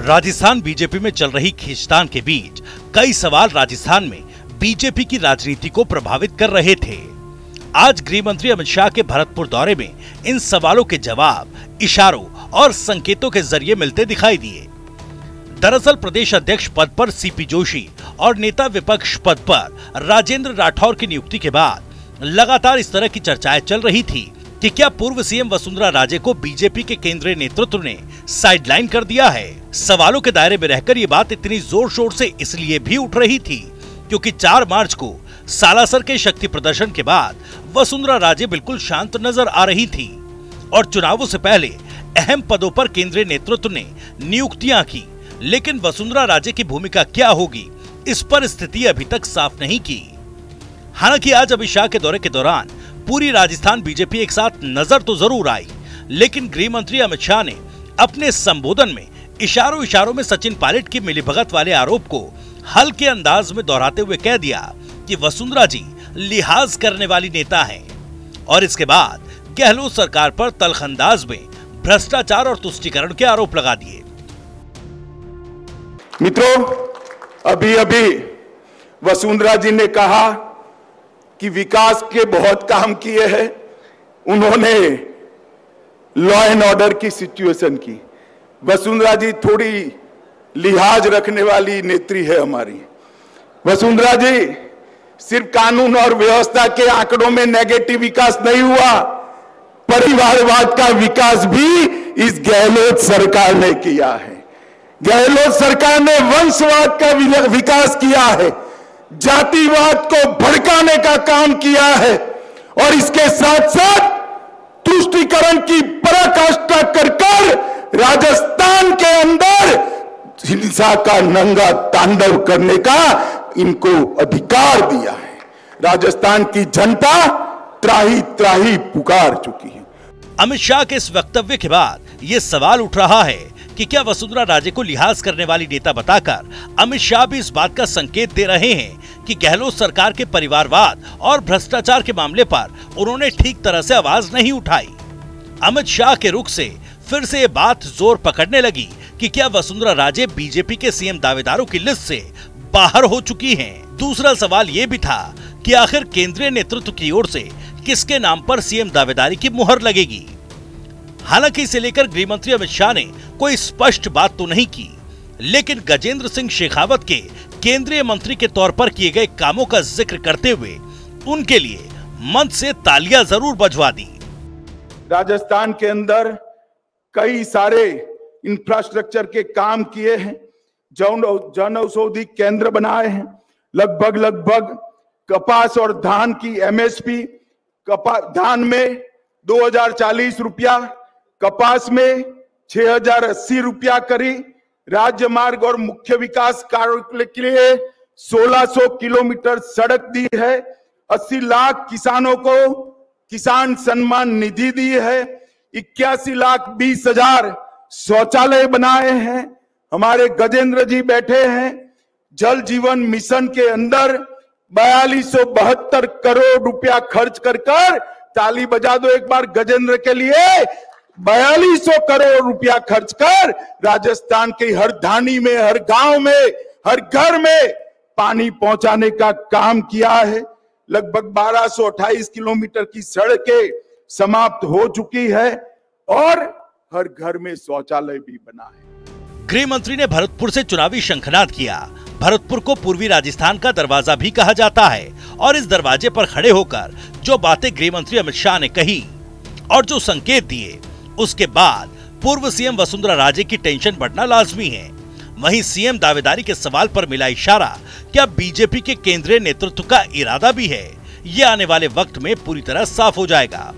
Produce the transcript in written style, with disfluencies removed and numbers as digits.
Rajasthan BJP में चल रही खींचतान के बीच कई सवाल राजस्थान में बीजेपी की राजनीति को प्रभावित कर रहे थे। आज गृह मंत्री अमित शाह के भरतपुर दौरे में इन सवालों के जवाब इशारों और संकेतों के जरिए मिलते दिखाई दिए। दरअसल प्रदेश अध्यक्ष पद पर सीपी जोशी और नेता विपक्ष पद पर राजेंद्र राठौर की नियुक्ति के बाद लगातार इस तरह की चर्चाएं चल रही थी कि क्या पूर्व सीएम वसुंधरा राजे को बीजेपी के केंद्रीय नेतृत्व ने साइडलाइन कर दिया है। सवालों के दायरे में रहकर ये बात इतनी जोर शोर से इसलिए भी उठ रही थी क्योंकि 4 मार्च को सालासर के शक्ति प्रदर्शन के बाद वसुंधरा राजे बिल्कुल शांत नजर आ रही थी और चुनावों से पहले अहम पदों पर केंद्रीय नेतृत्व ने नियुक्तियां की, लेकिन वसुंधरा राजे की भूमिका क्या होगी इस पर स्थिति अभी तक साफ नहीं की। हालांकि आज अमित शाह के दौरे के दौरान पूरी राजस्थान बीजेपी एक साथ नजर तो जरूर आई, लेकिन गृह मंत्री अमित शाह ने अपने संबोधन में इशारों में सचिन पायलट की मिलीभगत वाले आरोप को हल्के अंदाज में दोहराते हुए कह दिया कि वसुंधरा जी लिहाज करने वाली नेता हैं और इसके बाद गहलोत सरकार पर तल्खअंदाज में भ्रष्टाचार और तुष्टीकरण के आरोप लगा दिए। मित्रों, अभी वसुंधरा जी ने कहा कि विकास के बहुत काम किए हैं। उन्होंने लॉ एंड ऑर्डर की सिचुएशन की। वसुंधरा जी थोड़ी लिहाज रखने वाली नेत्री है हमारी। वसुंधरा जी सिर्फ कानून और व्यवस्था के आंकड़ों में नेगेटिव विकास नहीं हुआ, परिवारवाद का विकास भी इस गहलोत सरकार ने किया है। गहलोत सरकार ने वंशवाद का विकास किया है, जातिवाद को भड़काने का काम किया है और इसके साथ साथ तुष्टीकरण की पराकाष्ठा कर राजस्थान के अंदर हिंसा का नंगा तांडव करने का इनको अधिकार दिया है। राजस्थान की जनता त्राही त्राही पुकार चुकी है। अमित शाह के इस वक्तव्य के बाद ये सवाल उठ रहा है कि क्या वसुंधरा राजे को लिहाज करने वाली नेता बताकर अमित शाह भी इस बात का संकेत दे रहे हैं कि गहलोत सरकार के परिवारवाद और भ्रष्टाचार के मामले पर उन्होंने ठीक तरह से आवाज नहीं उठाई। अमित शाह के रुख से फिर से ये बात जोर पकड़ने लगी कि क्या वसुंधरा राजे बीजेपी के सीएम दावेदारों की लिस्ट से बाहर हो चुकी हैं। दूसरा सवाल ये भी था कि आखिर केंद्रीय नेतृत्व की ओर से किसके नाम पर सीएम दावेदारी की मुहर लगेगी। हालांकि इसे लेकर गृह मंत्री अमित शाह ने कोई स्पष्ट बात तो नहीं की, लेकिन गजेंद्र सिंह शेखावत के केंद्रीय मंत्री के तौर पर किए गए कामों का जिक्र करते हुए उनके लिए मंच से तालियां जरूर बजवा दी। राजस्थान के अंदर कई सारे इंफ्रास्ट्रक्चर के काम किए हैं, जन औषधि केंद्र बनाए हैं, लगभग कपास और धान की एमएसपी, धान में 2040 रुपया, कपास में 6080 रुपया करी, राज्य मार्ग और मुख्य विकास कार्य के लिए 1600 किलोमीटर सड़क दी है, 80 लाख किसानों को किसान सम्मान निधि दी है, 81,20,000 शौचालय बनाए हैं। हमारे गजेंद्र जी बैठे हैं, जल जीवन मिशन के अंदर 4272 करोड़ रुपया खर्च कर ताली बजा दो एक बार गजेंद्र के लिए। 4200 करोड़ रुपया खर्च कर राजस्थान के हर धानी में, हर गांव में, हर घर में पानी पहुंचाने का काम किया है। लगभग 1228 किलोमीटर की सड़कें समाप्त हो चुकी है और हर घर में शौचालय भी बना है। गृह मंत्री ने भरतपुर से चुनावी शंखनाद किया। भरतपुर को पूर्वी राजस्थान का दरवाजा भी कहा जाता है और इस दरवाजे पर खड़े होकर जो बातें गृह मंत्री अमित शाह ने कही और जो संकेत दिए, उसके बाद पूर्व सीएम वसुंधरा राजे की टेंशन बढ़ना लाजमी है। वहीं सीएम दावेदारी के सवाल पर मिला इशारा क्या बीजेपी के केंद्रीय नेतृत्व का इरादा भी है, ये आने वाले वक्त में पूरी तरह साफ हो जाएगा।